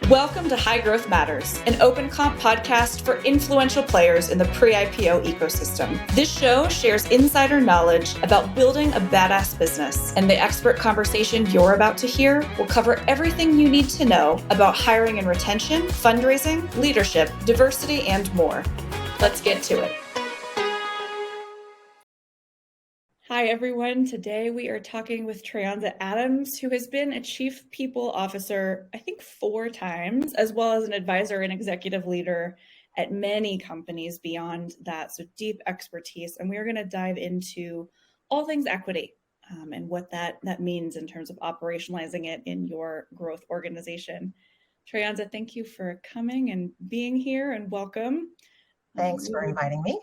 Welcome to High Growth Matters, an open comp podcast for influential players in the pre-IPO ecosystem. This show shares insider knowledge about building a badass business, and the expert conversation you're about to hear will cover everything you need to know about hiring and retention, fundraising, leadership, diversity, and more. Let's get to it. Hi, everyone. Today we are talking with Traunza Adams, who has been a chief people officer, I think 4 times, as well as an advisor and executive leader at many companies beyond that. So deep expertise. And we are going to dive into all things equity and what that means in terms of operationalizing it in your growth organization. Traunza, thank you for coming and being here, and welcome. Thanks for inviting me.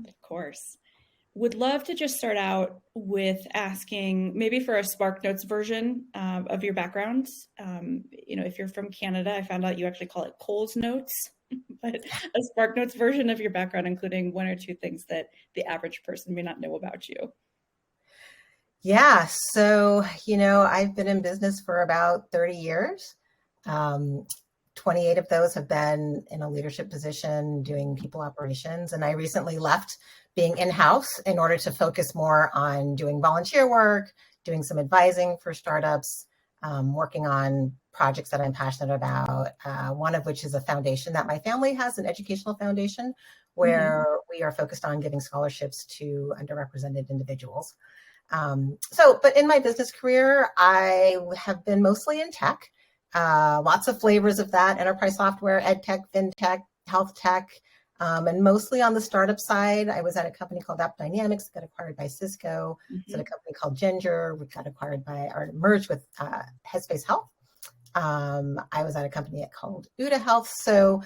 Of course. Would love to just start out with asking, maybe for a SparkNotes version of your background. If you're from Canada, I found out you actually call it Coles Notes, but a SparkNotes version of your background, including 1 or 2 things that the average person may not know about you. Yeah, so, I've been in business for about 30 years. 28 of those have been in a leadership position doing people operations. And I recently left being in-house in order to focus more on doing volunteer work, doing some advising for startups, working on projects that I'm passionate about, one of which is a foundation that my family has, an educational foundation, where we are focused on giving scholarships to underrepresented individuals. But in my business career, I have been mostly in tech, lots of flavors of that: enterprise software, ed tech, fintech, health tech, and mostly on the startup side. I was at a company called AppDynamics, got acquired by Cisco. At a company called Ginger, we got acquired by or merged with Headspace Health. I was at a company called Uda Health. So,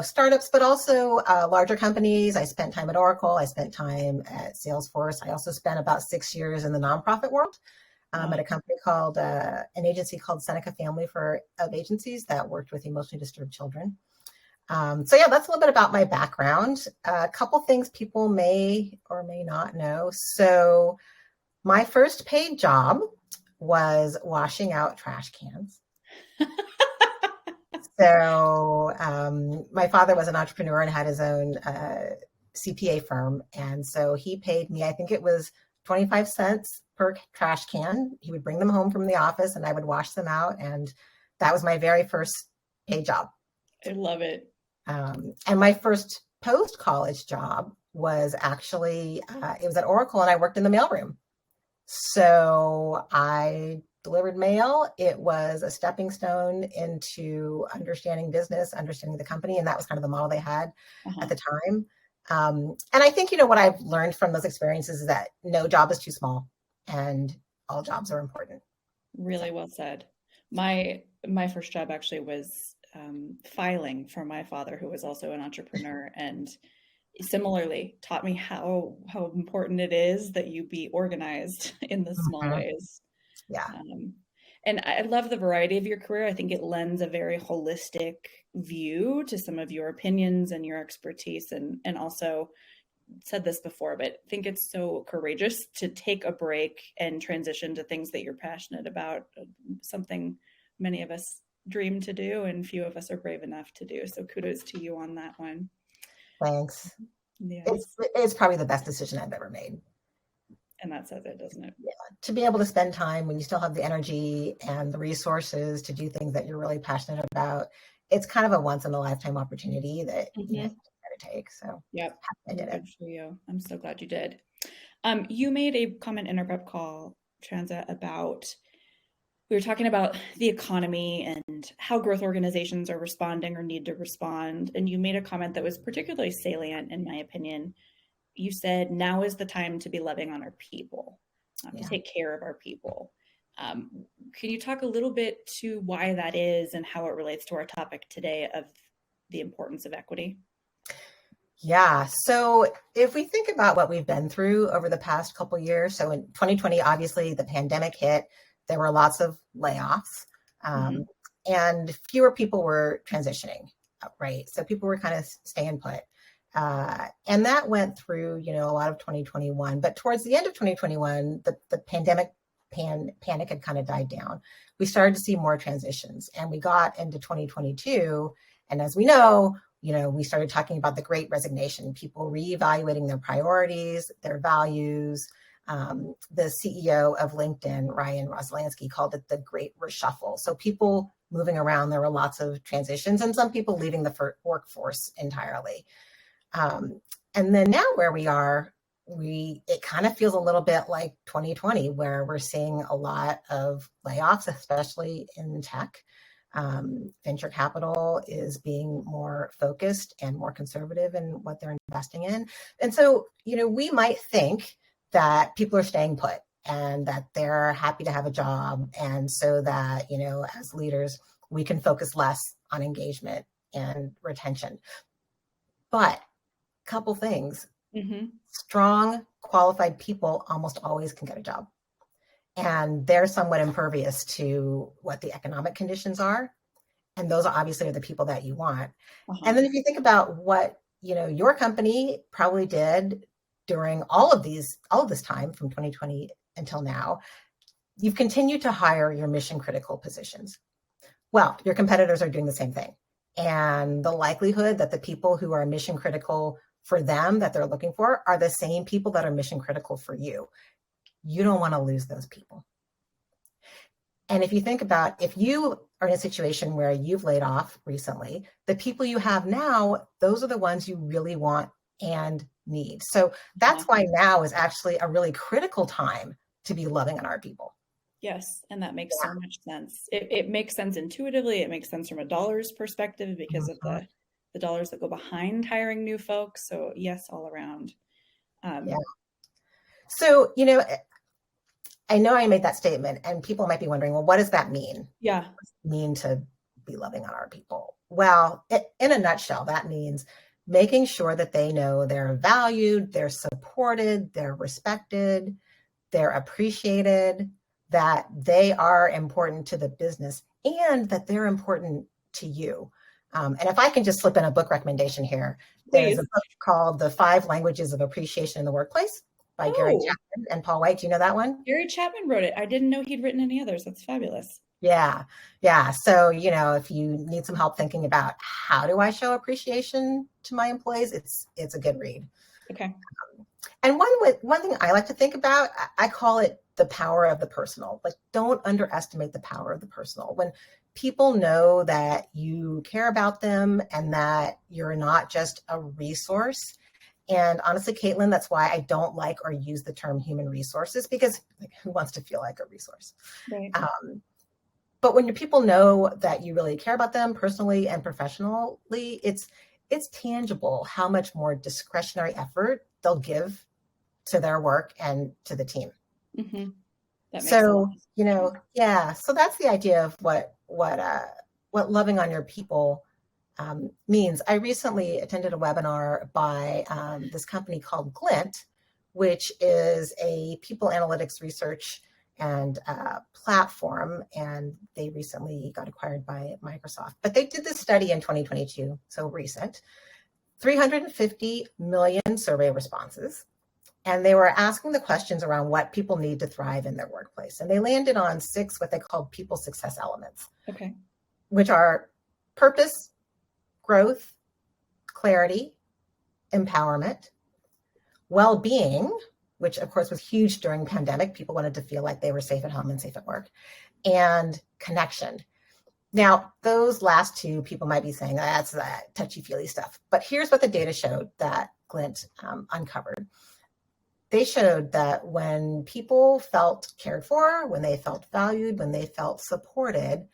startups, but also larger companies. I spent time at Oracle. I spent time at Salesforce. I also spent about 6 years in the nonprofit world. At a company called, an agency called Seneca Family of agencies that worked with emotionally disturbed children. That's a little bit about my background. A couple things people may or may not know. So my first paid job was washing out trash cans. So my father was an entrepreneur and had his own CPA firm. And so he paid me, I think it was 25 cents per trash can. He would bring them home from the office and I would wash them out. And that was my very first paid job. I love it. And my first post-college job was actually, it was at Oracle, and I worked in the mailroom. So I delivered mail. It was a stepping stone into understanding business, understanding the company. And that was kind of the model they had at the time. And I think, what I've learned from those experiences is that no job is too small and all jobs are important. Really well said. My first job actually was filing for my father, who was also an entrepreneur, and similarly taught me how important it is that you be organized in the small ways. Yeah. And I love the variety of your career. I think it lends a very holistic view to some of your opinions and your expertise, and also said this before, but I think it's so courageous to take a break and transition to things that you're passionate about, something many of us dream to do and few of us are brave enough to do. So kudos to you on that one. Thanks. Yes. It's probably the best decision I've ever made. And that says it, doesn't it? Yeah. To be able to spend time when you still have the energy and the resources to do things that you're really passionate about, it's kind of a once in a lifetime opportunity that you got to take. So yep. I did it. For you. I'm so glad you did. You made a comment in our prep call, Traunza, about we were talking about the economy and how growth organizations are responding or need to respond. And you made a comment that was particularly salient, in my opinion. You said, now is the time to be loving on our people, to take care of our people. Can you talk a little bit to why that is and how it relates to our topic today of the importance of equity? Yeah. So if we think about what we've been through over the past couple of years, so in 2020, obviously the pandemic hit. There were lots of layoffs and fewer people were transitioning, right? So people were kind of staying put. And that went through, a lot of 2021. But towards the end of 2021, the pandemic panic had kind of died down, we started to see more transitions, and we got into 2022. And as we know, we started talking about the great resignation, people reevaluating their priorities, their values. The CEO of LinkedIn, Ryan Roslansky, called it the great reshuffle. So people moving around, there were lots of transitions, and some people leaving the workforce entirely. And then now where we are, it kind of feels a little bit like 2020, where we're seeing a lot of layoffs, especially in tech. Venture capital is being more focused and more conservative in what they're investing in. And so, we might think that people are staying put and that they're happy to have a job. And so that, as leaders, we can focus less on engagement and retention. But couple things. Mm-hmm. Strong, qualified people almost always can get a job. And they're somewhat impervious to what the economic conditions are. And those are obviously the people that you want. Uh-huh. And then if you think about what, your company probably did during all of this time from 2020 until now, you've continued to hire your mission critical positions. Well, your competitors are doing the same thing. And the likelihood that the people who are mission critical for them that they're looking for are the same people that are mission critical for you. You don't want to lose those people. And if you think about, if you are in a situation where you've laid off recently, the people you have now, those are the ones you really want and need. So that's why now is actually a really critical time to be loving on our people. Yes, and that makes so much sense. It makes sense intuitively. It makes sense from a dollars perspective because of the dollars that go behind hiring new folks. So yes, all around. So, I know I made that statement and people might be wondering, well, what does that mean? Yeah. What does it mean to be loving on our people? Well, in a nutshell, that means making sure that they know they're valued, they're supported, they're respected, they're appreciated, that they are important to the business, and that they're important to you. And if I can just slip in a book recommendation here, there's a book called The 5 Languages of Appreciation in the Workplace by Gary Chapman and Paul White. Do you know that one? Gary Chapman wrote it. I didn't know he'd written any others. That's fabulous. Yeah. So, if you need some help thinking about how do I show appreciation to my employees, it's a good read. Okay. And one thing I like to think about, I call it the power of the personal. Like, don't underestimate the power of the personal. When people know that you care about them and that you're not just a resource. And honestly, Caitlin, that's why I don't like or use the term human resources, because who wants to feel like a resource? Right. But when your people know that you really care about them personally and professionally, it's tangible how much more discretionary effort they'll give to their work and to the team. Mm-hmm. So, so that's the idea of what loving on your people means. I recently attended a webinar by this company called Glint, which is a people analytics research and platform, and they recently got acquired by Microsoft. But they did this study in 2022, so recent, 350 million survey responses. And they were asking the questions around what people need to thrive in their workplace. And they landed on 6 what they called people success elements, which are purpose, growth, clarity, empowerment, well-being, which of course was huge during the pandemic. People wanted to feel like they were safe at home and safe at work, and connection. Now, those last 2, people might be saying that's that touchy-feely stuff. But here's what the data showed that Glint uncovered. They showed that when people felt cared for, when they felt valued, when they felt supported,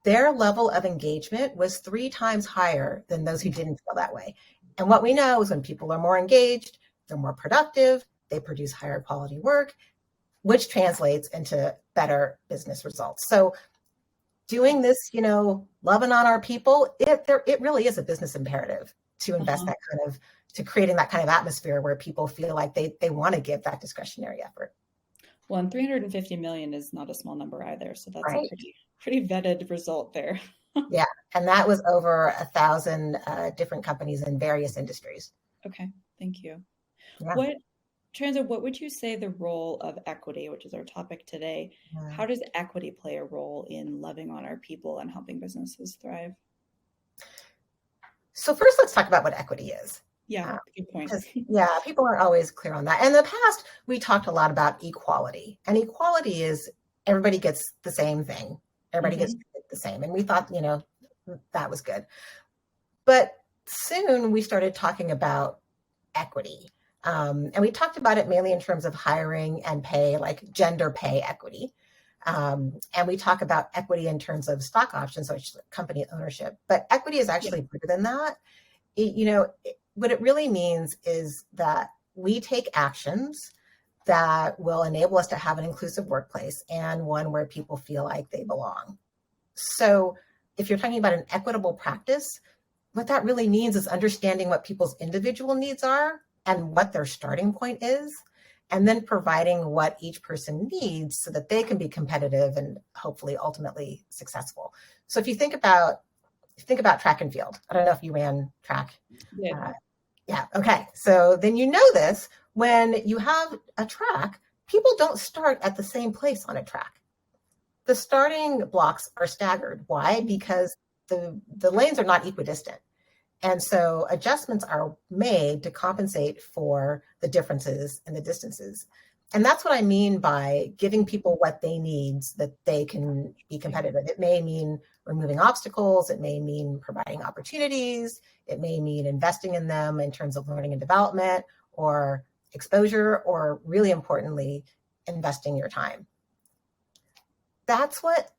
their level of engagement was 3 times higher than those who didn't feel that way. And what we know is when people are more engaged, they're more productive, they produce higher quality work, which translates into better business results. So doing this, loving on our people, it really is a business imperative to invest that kind of, to creating that kind of atmosphere where people feel like they want to give that discretionary effort. Well, and 350 million is not a small number either. So that's a pretty vetted result there. Yeah. And that was over 1,000 different companies in various industries. Okay. Thank you. Yeah. Traunza, what would you say the role of equity, which is our topic today, how does equity play a role in loving on our people and helping businesses thrive? So first, let's talk about what equity is. Yeah, good point. Yeah, people aren't always clear on that. In the past, we talked a lot about equality, and equality is everybody gets the same thing. Everybody gets the same. And we thought, that was good. But soon we started talking about equity. And we talked about it mainly in terms of hiring and pay, like gender pay equity. And we talk about equity in terms of stock options, which is company ownership. But equity is actually bigger than that. What it really means is that we take actions that will enable us to have an inclusive workplace and one where people feel like they belong. So if you're talking about an equitable practice, what that really means is understanding what people's individual needs are and what their starting point is, and then providing what each person needs so that they can be competitive and hopefully ultimately successful. So if you think about track and field, I don't know if you ran track. Yeah. Okay. So then this, when you have a track, people don't start at the same place on a track. The starting blocks are staggered. Why? Because the lanes are not equidistant. And so adjustments are made to compensate for the differences in the distances. And that's what I mean by giving people what they need so that they can be competitive. It may mean removing obstacles. It may mean providing opportunities. It may mean investing in them in terms of learning and development or exposure, or really importantly, investing your time. That's what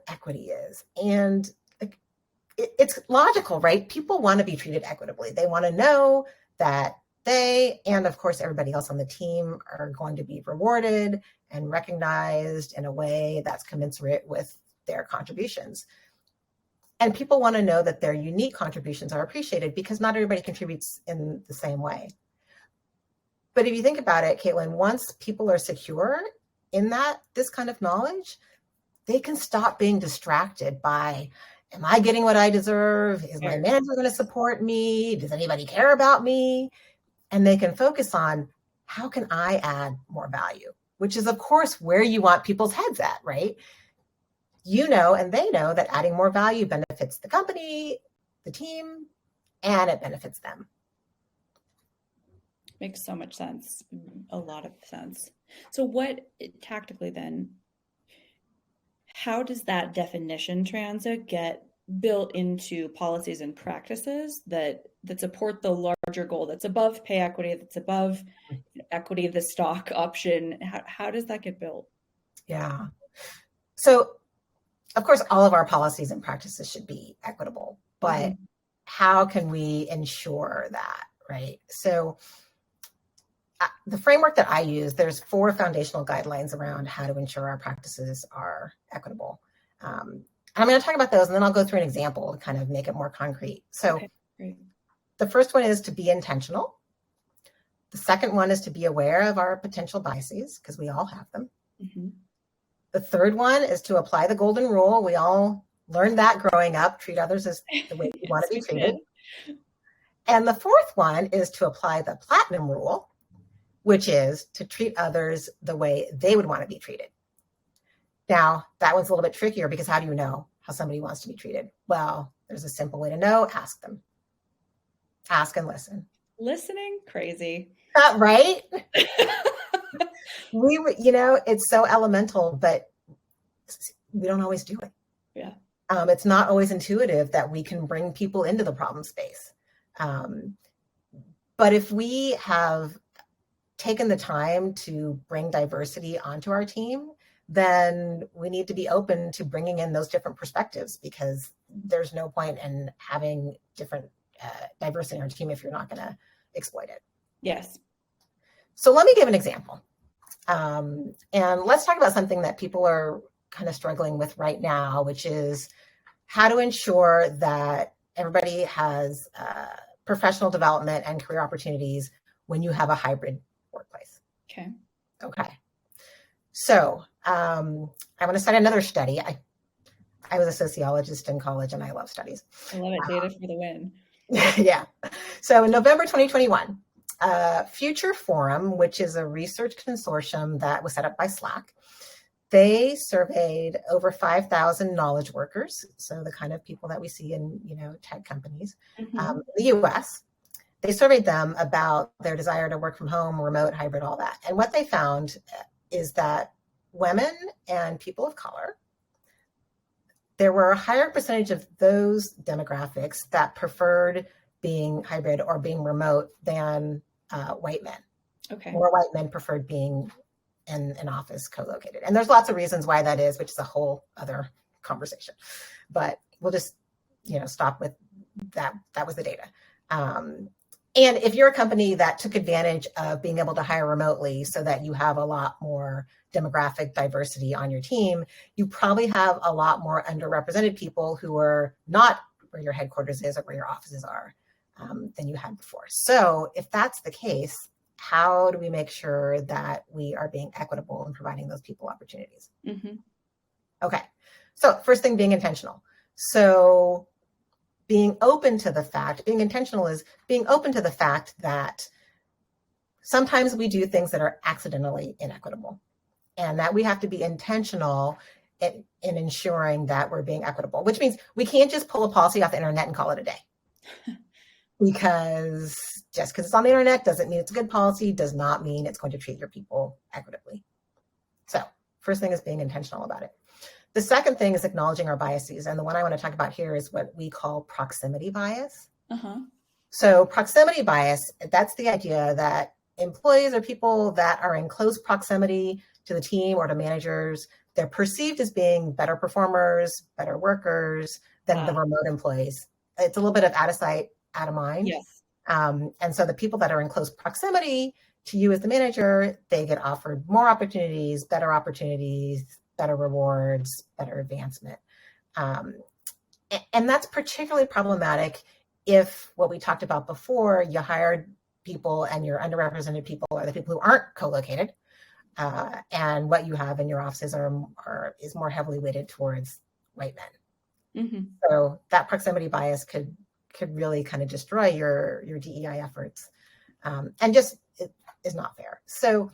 equity is. And it's logical, right? People want to be treated equitably. They want to know that they, and of course, everybody else on the team, are going to be rewarded and recognized in a way that's commensurate with their contributions. And people want to know that their unique contributions are appreciated, because not everybody contributes in the same way. But if you think about it, Caitlin, once people are secure in this kind of knowledge, they can stop being distracted by, am I getting what I deserve? Is my manager going to support me? Does anybody care about me? And they can focus on, how can I add more value? Which is, of course, where you want people's heads at, right? And they know that adding more value benefits the company, the team, and it benefits them. Makes so much sense. A lot of sense. So what, tactically then, how does that definition, Traunza, get built into policies and practices that support the larger goal, that's above pay equity, that's above equity, the stock option? How does that get built? Yeah. So, of course, all of our policies and practices should be equitable, but how can we ensure that, right? So the framework that I use, there's 4 foundational guidelines around how to ensure our practices are equitable. I'm going to talk about those, and then I'll go through an example to kind of make it more concrete. So the first one is to be intentional. The second one is to be aware of our potential biases, because we all have them. The third one is to apply the golden rule. We all learned that growing up, treat others as the way you want to be treated. And the fourth one is to apply the platinum rule, which is to treat others the way they would want to be treated. Now, that one's a little bit trickier, because how do you know how somebody wants to be treated? Well, there's a simple way to know. Ask them. Ask and listen. Listening, crazy. Right? It's so elemental, but we don't always do it. Yeah. It's not always intuitive that we can bring people into the problem space. But if we have taken the time to bring diversity onto our team, then we need to be open to bringing in those different perspectives, because there's no point in having different diversity in our team if you're not going to exploit it. Yes. So let me give an example. And let's talk about something that people are kind of struggling with right now, which is how to ensure that everybody has professional development and career opportunities when you have a hybrid workplace. Okay. So I'm going to cite another study. I was a sociologist in college, and I love studies. I love it. Data for the win. Yeah. So in November 2021, Future Forum, which is a research consortium that was set up by Slack, they surveyed over 5,000 knowledge workers, so the kind of people that we see in, tech companies, in the US. They surveyed them about their desire to work from home, remote, hybrid, all that. And what they found is that women and people of color, there were a higher percentage of those demographics that preferred being hybrid or being remote than white men. Okay. More white men preferred being in an office co-located. And there's lots of reasons why that is, which is a whole other conversation. But we'll just, stop with that. That was the data. And if you're a company that took advantage of being able to hire remotely so that you have a lot more demographic diversity on your team, you probably have a lot more underrepresented people who are not where your headquarters is or where your offices are than you had before. So if that's the case, how do we make sure that we are being equitable and providing those people opportunities? Okay, so first thing, being intentional. So being intentional is being open to the fact that sometimes we do things that are accidentally inequitable, and that we have to be intentional in ensuring that we're being equitable, which means we can't just pull a policy off the internet and call it a day. Because just because it's on the internet doesn't mean it's a good policy, does not mean it's going to treat your people equitably. So first thing is being intentional about it. The second thing is acknowledging our biases. And the one I want to talk about here is what we call proximity bias. So proximity bias, that's the idea that employees or people that are in close proximity to the team or to managers, they're perceived as being better performers, better workers than the remote employees. It's a little bit of out of sight, out of mind. Yes. And so the people that are in close proximity to you as the manager, they get offered more opportunities, better rewards, better advancement. And that's particularly problematic if what we talked about before, you hired people and your underrepresented people are the people who aren't co-located. And what you have in your offices is more heavily weighted towards white men. So that proximity bias could really kind of destroy your DEI efforts, and just it is not fair. So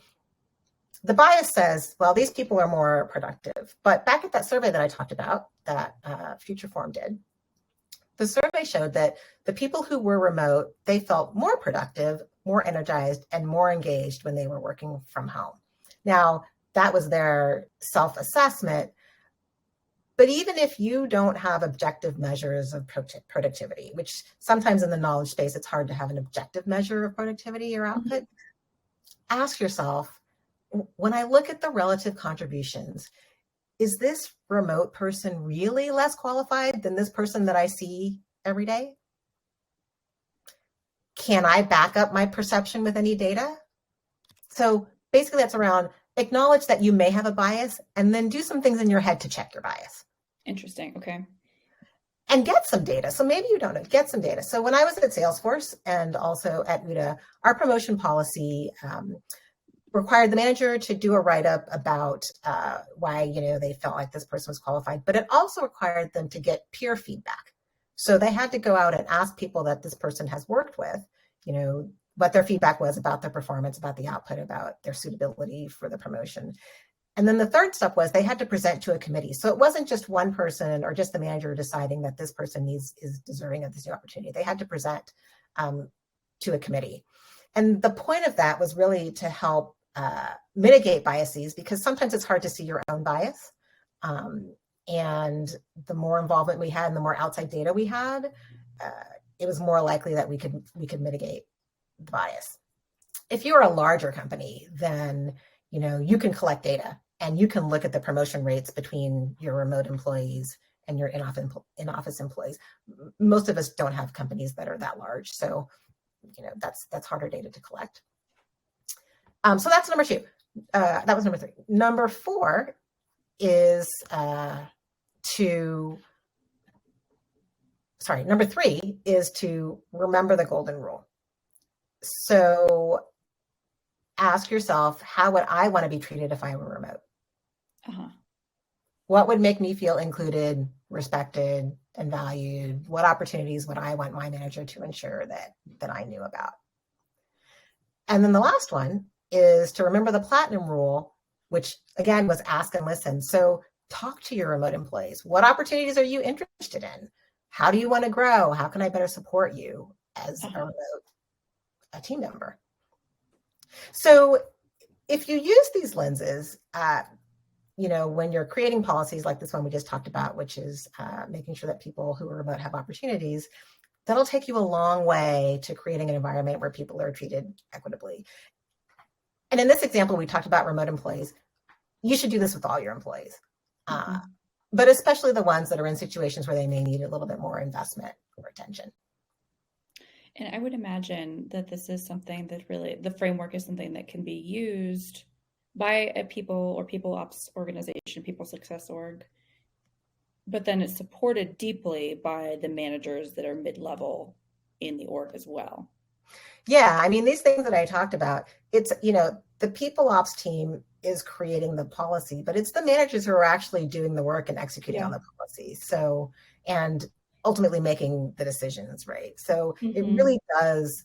the bias says, well, these people are more productive. But back at that survey that I talked about, that Future Forum did, the survey showed that the people who were remote, they felt more productive, more energized, and more engaged when they were working from home. Now, that was their self-assessment. But even if you don't have objective measures of productivity, which sometimes in the knowledge space, it's hard to have an objective measure of productivity or output, ask yourself, when I look at the relative contributions, is this remote person really less qualified than this person that I see every day? Can I back up my perception with any data? So basically that's around acknowledge that you may have a bias and then do some things in your head to check your bias. Interesting. Okay. And get some data. So maybe you don't know, get some data. So when I was at Salesforce and also at UTA, our promotion policy required the manager to do a write-up about why they felt like this person was qualified, but it also required them to get peer feedback. So they had to go out and ask people that this person has worked with, what their feedback was about their performance, about the output, about their suitability for the promotion. And then the third step was they had to present to a committee. So it wasn't just one person or just the manager deciding that this person is deserving of this new opportunity. They had to present to a committee. And the point of that was really to help mitigate biases, because sometimes it's hard to see your own bias. And the more involvement we had and the more outside data we had, it was more likely that we could mitigate the bias. If you're a larger company, then you can collect data and you can look at the promotion rates between your remote employees and your in-office employees. Most of us don't have companies that are that large, so that's harder data to collect. So that's number two. That was number three. Number four is number three is to remember the golden rule. So ask yourself, how would I want to be treated if I were remote? What would make me feel included, respected, and valued? What opportunities would I want my manager to ensure that I knew about? And then the last one is to remember the platinum rule, which again was ask and listen. So talk to your remote employees. What opportunities are you interested in? How do you want to grow? How can I better support you as a team member? So if you use these lenses, when you're creating policies like this one we just talked about, which is making sure that people who are remote have opportunities, that'll take you a long way to creating an environment where people are treated equitably. And in this example, we talked about remote employees. You should do this with all your employees, but especially the ones that are in situations where they may need a little bit more investment or attention. And I would imagine that this is something that really, the framework is something that can be used by a people or people ops organization, people success org, but then it's supported deeply by the managers that are mid-level in the org as well. Yeah, I mean, these things that I talked about, it's, the people ops team is creating the policy, but it's the managers who are actually doing the work and executing on the policy. So, and ultimately making the decisions, right? So it really does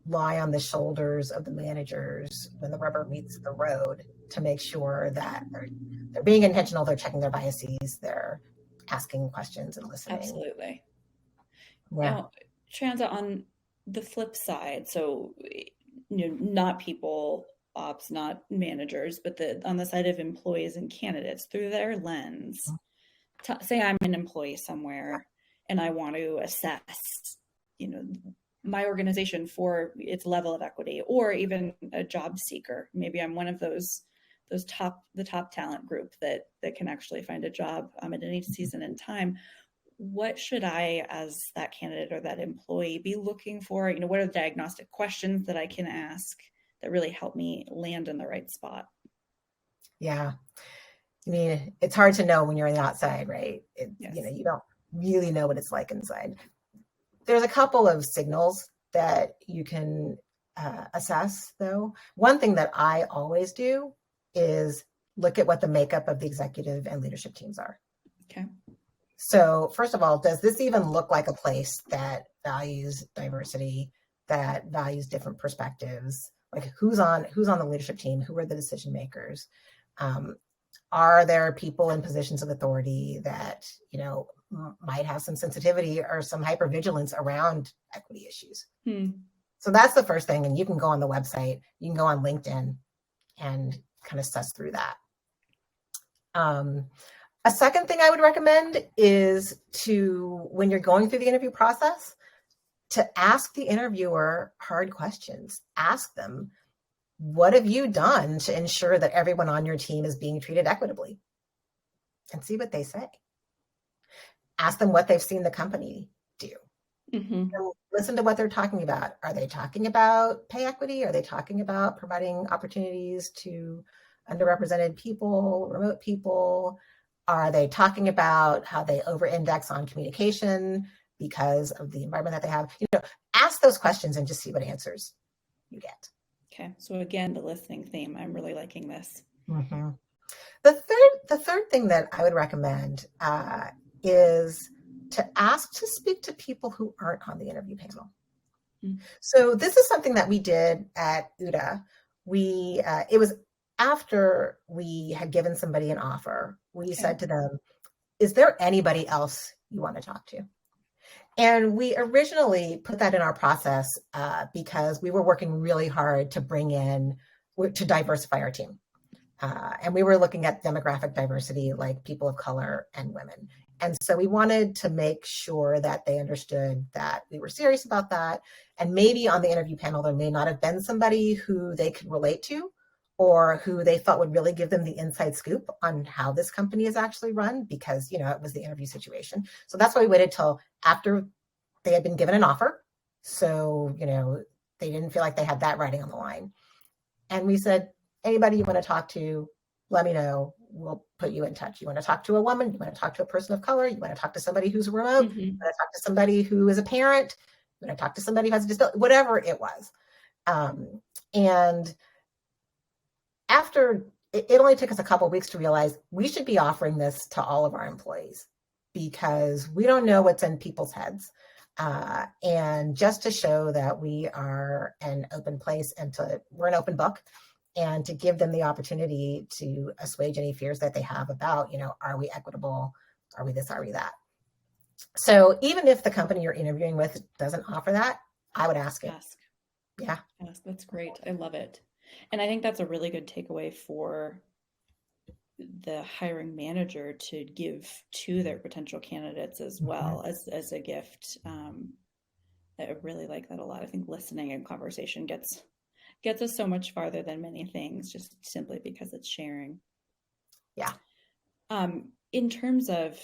lie on the shoulders of the managers when the rubber meets the road to make sure that they're being intentional, they're checking their biases, they're asking questions and listening. Absolutely. Yeah. Now, Trianza, on the flip side, so not people ops, not managers, but on the side of employees and candidates, through their lens, say I'm an employee somewhere and I want to assess, my organization for its level of equity, or even a job seeker. Maybe I'm one of the top talent group that can actually find a job at any season in time. What should I, as that candidate or that employee, be looking for? What are the diagnostic questions that I can ask that really help me land in the right spot? Yeah. I mean, it's hard to know when you're on the outside, right? Yes. You don't really know what it's like inside. There's a couple of signals that you can assess, though. One thing that I always do is look at what the makeup of the executive and leadership teams are. Okay. So first of all, does this even look like a place that values diversity, that values different perspectives? Like who's on the leadership team? Who are the decision makers? Are there people in positions of authority that, might have some sensitivity or some hypervigilance around equity issues? So that's the first thing. And you can go on the website, you can go on LinkedIn and kind of suss through that. A second thing I would recommend is when you're going through the interview process, to ask the interviewer hard questions. Ask them, what have you done to ensure that everyone on your team is being treated equitably? And see what they say. Ask them what they've seen the company do. Listen to what they're talking about. Are they talking about pay equity? Are they talking about providing opportunities to underrepresented people, remote people? Are they talking about how they over-index on communication because of the environment that they have? Ask those questions and just see what answers you get. Okay. So again, the listening theme, I'm really liking this. The third thing that I would recommend is to ask to speak to people who aren't on the interview panel. So this is something that we did at UDA. It was after we had given somebody an offer. We said to them, is there anybody else you want to talk to? And we originally put that in our process because we were working really hard to diversify our team. And we were looking at demographic diversity, like people of color and women. And so we wanted to make sure that they understood that we were serious about that. And maybe on the interview panel, there may not have been somebody who they could relate to or who they felt would really give them the inside scoop on how this company is actually run because, it was the interview situation. So that's why we waited till after they had been given an offer. So, they didn't feel like they had that writing on the line. And we said, anybody you want to talk to, let me know. We'll put you in touch. You want to talk to a woman? You want to talk to a person of color? You want to talk to somebody who's remote? You want to talk to somebody who is a parent? You want to talk to somebody who has a disability? Whatever it was. And after, it only took us a couple of weeks to realize we should be offering this to all of our employees because we don't know what's in people's heads. And just to show that we are an open place and we're an open book, and to give them the opportunity to assuage any fears that they have about, are we equitable? Are we this? Are we that? So even if the company you're interviewing with doesn't offer that, I would ask it. Yeah. Yes, that's great. I love it. And I think that's a really good takeaway for the hiring manager to give to their potential candidates as well as a gift. I really like that a lot. I think listening and conversation gets us so much farther than many things, just simply because it's sharing. Yeah. In terms of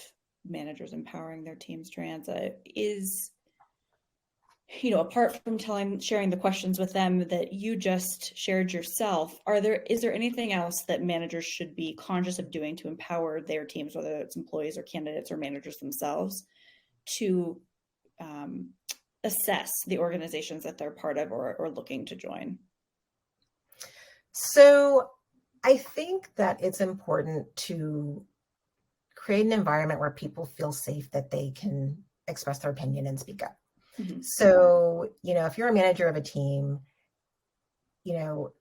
managers empowering their teams, Trianza, is, apart from sharing the questions with them that you just shared yourself, is there anything else that managers should be conscious of doing to empower their teams, whether it's employees or candidates or managers themselves, to assess the organizations that they're part of or looking to join? So I think that it's important to create an environment where people feel safe, that they can express their opinion and speak up. Mm-hmm. So, if you're a manager of a team, do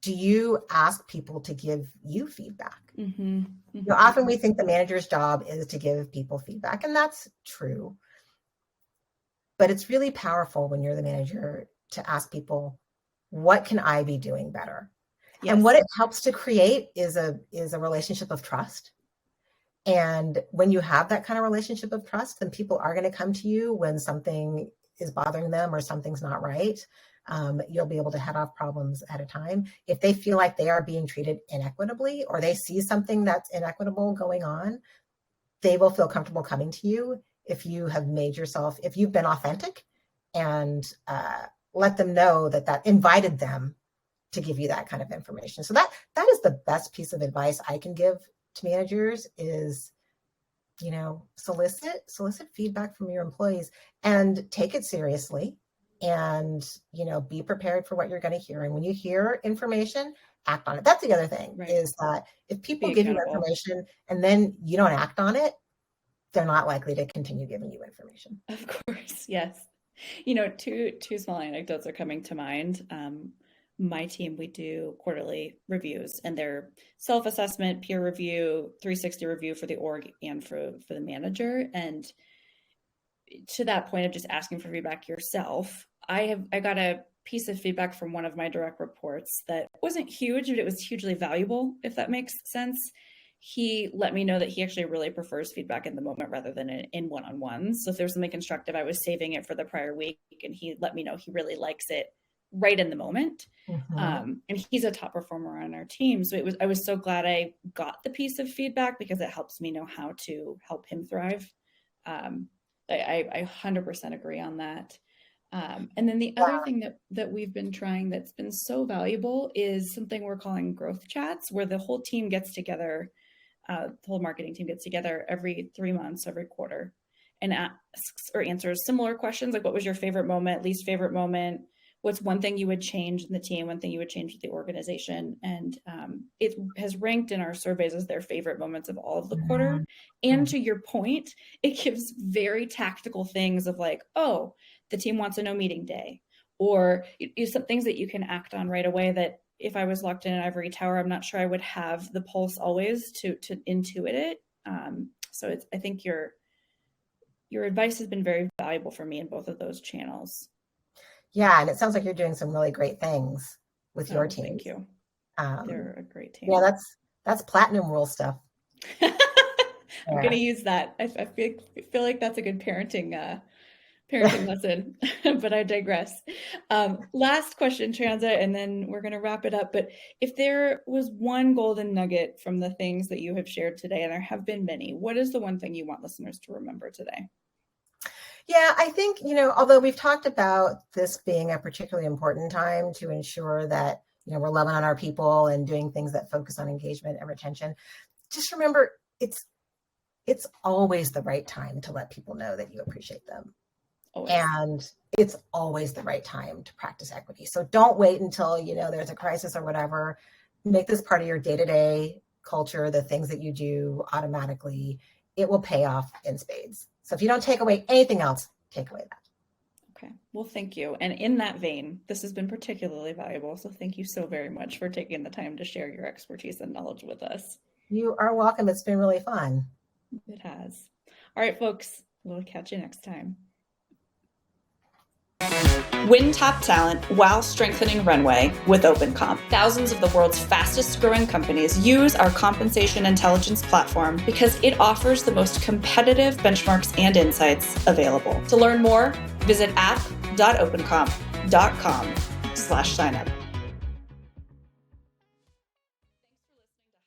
you ask people to give you feedback? Mm-hmm. Mm-hmm. Often we think the manager's job is to give people feedback, and that's true. But it's really powerful when you're the manager to ask people, what can I be doing better? Yes. And what it helps to create is a relationship of trust. And when you have that kind of relationship of trust, then people are going to come to you when something is bothering them or something's not right. You'll be able to head off problems at a time. If they feel like they are being treated inequitably, or they see something that's inequitable going on, they will feel comfortable coming to you if you have if you've been authentic and let them know that invited them to give you that kind of information. So that is the best piece of advice I can give to managers is, solicit feedback from your employees and take it seriously, and, be prepared for what you're going to hear. And when you hear information, act on it. That's the other thing, right? Is that if people give you information and then you don't act on it, they're not likely to continue giving you information. Of course. Yes. Two small anecdotes are coming to mind. My team, we do quarterly reviews, and they're self-assessment, peer review, 360 review for the org and for the manager. And to that point of just asking for feedback yourself, I got a piece of feedback from one of my direct reports that wasn't huge, but it was hugely valuable, if that makes sense. He let me know that he actually really prefers feedback in the moment rather than in one-on-ones. So if there's something constructive, I was saving it for the prior week, and he let me know he really likes it right in the moment. Mm-hmm. And he's a top performer on our team. So I was so glad I got the piece of feedback, because it helps me know how to help him thrive. I 100% agree on that. And then the other thing that we've been trying that's been so valuable is something we're calling growth chats, where the whole team gets together, the whole marketing team gets together every 3 months, every quarter, and asks or answers similar questions, like what was your favorite moment, least favorite moment, what's one thing you would change in the team, one thing you would change with the organization. And it has ranked in our surveys as their favorite moments of all of the quarter. And to your point, it gives very tactical things of like, oh, the team wants a no meeting day, or some things that you can act on right away that if I was locked in an ivory tower, I'm not sure I would have the pulse always to intuit it. So I think your advice has been very valuable for me in both of those channels. Yeah, and it sounds like you're doing some really great things with your team. Thank you. They're a great team. Yeah, that's platinum rule stuff. I'm going to use that. I feel like that's a good parenting lesson, but I digress. Last question, Trianza, and then we're going to wrap it up. But if there was one golden nugget from the things that you have shared today, and there have been many, what is the one thing you want listeners to remember today? Yeah, I think, although we've talked about this being a particularly important time to ensure that, we're loving on our people and doing things that focus on engagement and retention, just remember it's always the right time to let people know that you appreciate them. Always. And it's always the right time to practice equity. So don't wait until, there's a crisis or whatever. Make this part of your day-to-day culture, the things that you do automatically. It will pay off in spades. So if you don't take away anything else, take away that. Okay. Well, thank you. And in that vein, this has been particularly valuable. So thank you so very much for taking the time to share your expertise and knowledge with us. You are welcome. It's been really fun. It has. All right, folks, we'll catch you next time. Win top talent while strengthening runway with OpenComp. Thousands of the world's fastest growing companies use our compensation intelligence platform because it offers the most competitive benchmarks and insights available. To learn more, visit app.opencomp.com/signup.